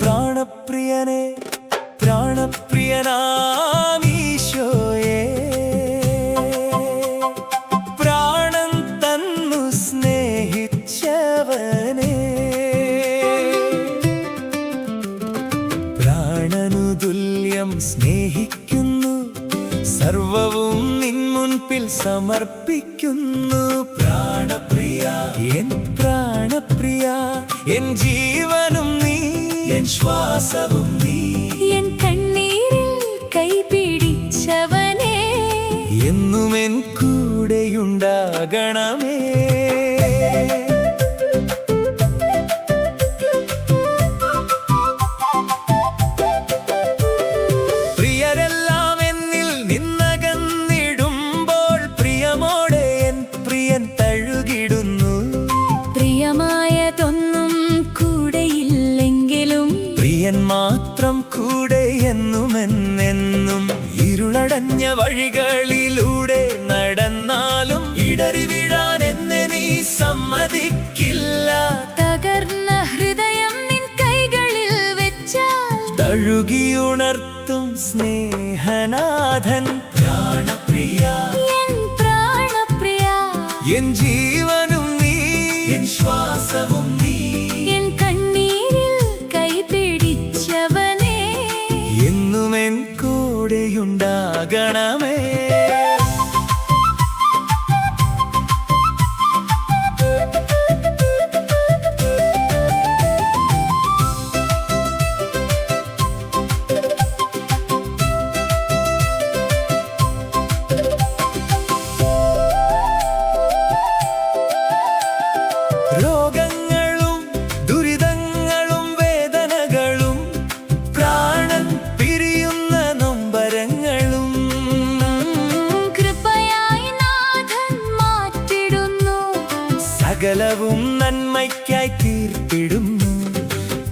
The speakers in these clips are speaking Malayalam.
പ്രാണപ്രിയനെ പ്രാണപ്രിയനാമീശോയേ, പ്രാണൻ തന്നു സ്നേഹിച്ചവനെ, പ്രാണനു തുല്യം സ്നേഹിക്കുന്നു, സർവവും നിൻ മുൻപിൽ സമർപ്പിക്കുന്നു. പ്രാണപ്രിയ, എൻ പ്രാണപ്രിയ, എൻ ജീവനും നീ, എൻ ശ്വാസവും നീ, എൻ കണ്ണീരിൽ കൈപിടിച്ചവനേ, എന്നും എൻ കൂടെയുണ്ടാകണമേ. പ്രിയരെല്ലാം എന്നിൽ നിന്നകന്നിടുമ്പോൾ പ്രിയമോടെ എൻ പ്രിയൻ തഴുകിടുന്നു. പ്രിയമായതൊന്നും കൂടെയില്ലെങ്കിലും പ്രിയൻ മാത്രം കൂടെ എന്നുമെന്നെന്നും. ഇരുളടഞ്ഞ വഴികളിലൂടെ നടന്നാലും ഇടറി വീഴാൻ എന്നെ നീ സമ്മതിക്കില്ല. തകർന്ന ഹൃദയം നിൻ കൈകളിൽ വെച്ചാൽ തഴുകിയുണർത്തും സ്നേഹനാഥൻ. പ്രാണപ്രിയ, എൻ പ്രാണപ്രിയ, എൻ ജീവനും നീ, എൻ ശ്വാസവും നീ, എൻ കണ്ണീരിൽ കൈപിടിച്ചവനേ, എന്നും എൻ കൂടെയുണ്ടാകണമേ. രോഗങ്ങളും ദുരിതങ്ങളും വേദനകളും പ്രാണൻ പിരിയുന്ന നൊമ്പരങ്ങളും കൃപയായി നാഥൻ മാറ്റിടുന്നു, സകലവും നന്മയ്ക്കായി തീർത്തിടുന്നു.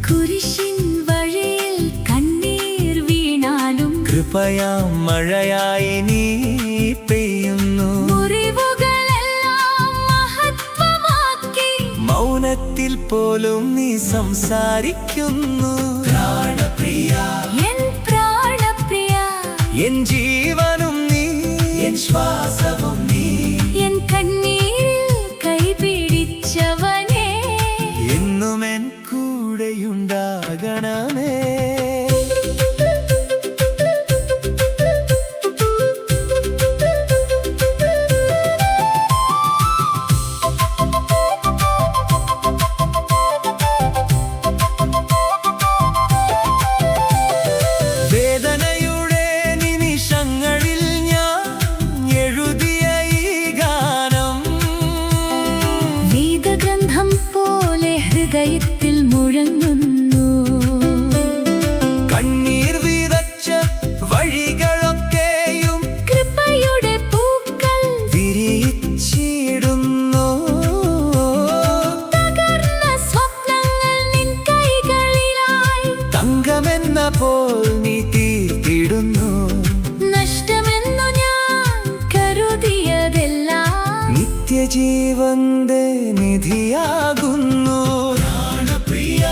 കുരിശിൻ വഴിയിൽ കണ്ണീർ വീണാലും കൃപയാം മഴയായി നീ പെയ്യുന്നു. മുറിവുകളെല്ലാം മഹത്വമാക്കി മൗനത്തിൽ പോലും നീ സംസാരിക്കുന്നു. പ്രാണപ്രിയ, എൻ പ്രാണപ്രിയ, എൻ ജീവനും നീ, എൻ ശ്വാസവും നീ, എൻ കണ്ണീരിൽ കൈപിടിച്ചവനേ, എന്നും എൻ കൂടെയുണ്ടാകണമേ. വേദനയുടെ നിമിഷങ്ങളിൽ ഞാൻ എഴുതിയ ഈ ഗാനം വേദഗ്രന്ഥം പോലെ ഹൃദയത്തിൽ മുഴങ്ങുന്നു. കണ്ണീർ വിതച്ച വഴികളൊക്കെയും കൃപയുടെ പൂക്കൾ വിരിയിച്ചിടുന്നു. തകർന്ന സ്വപ്നങ്ങൾ നിൻ കൈകളിലായി തങ്കമെന്ന പോൽ നീ തീർത്തിടുന്നു. നഷ്ടമെന്നു ഞാൻ കരുതിയതെല്ലാം നിത്യജീവന്റെ നിധിയാകുന്നു. പ്രാണപ്രിയ,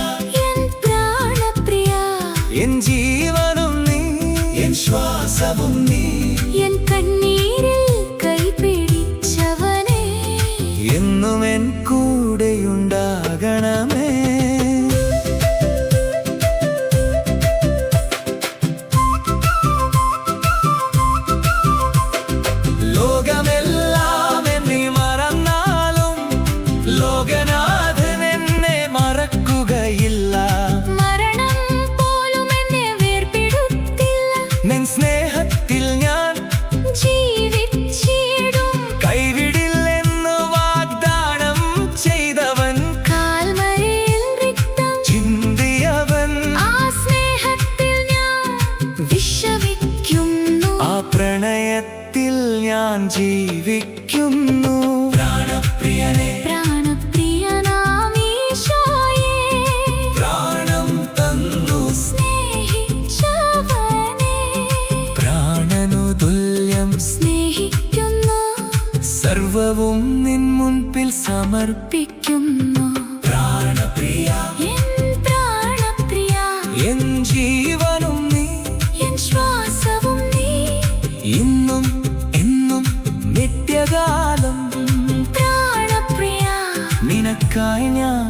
എൻ പ്രാണപ്രിയ, എൻ ജീവനും നീ, എൻ ശ്വാസവും നീ, എൻ കണ്ണീരിൽ കൈപിടിച്ചവനേ, എന്നും എൻ കൂടെയുണ്ടാകണമേ. ലോകമെല്ലാം എന്നെ മറന്നാലും ലോകനാഥൻ എന്നെ മറക്കുകയില്ല. മരണം പോലും എന്നെ വേർപെടുത്തില്ല. നിൻ സ്നേഹത്തിൽ സർവവും നിൻ മുൻപിൽ സമർപ്പിക്കുന്നു. പ്രാണപ്രിയ, എൻ പ്രാണപ്രിയ, എൻ ജീവനും നീ, എൻ ശ്വാസവും നീ, ഇന്നും എന്നും നിത്യകാലം പ്രാണപ്രിയ, നിനക്കായി ഞാൻ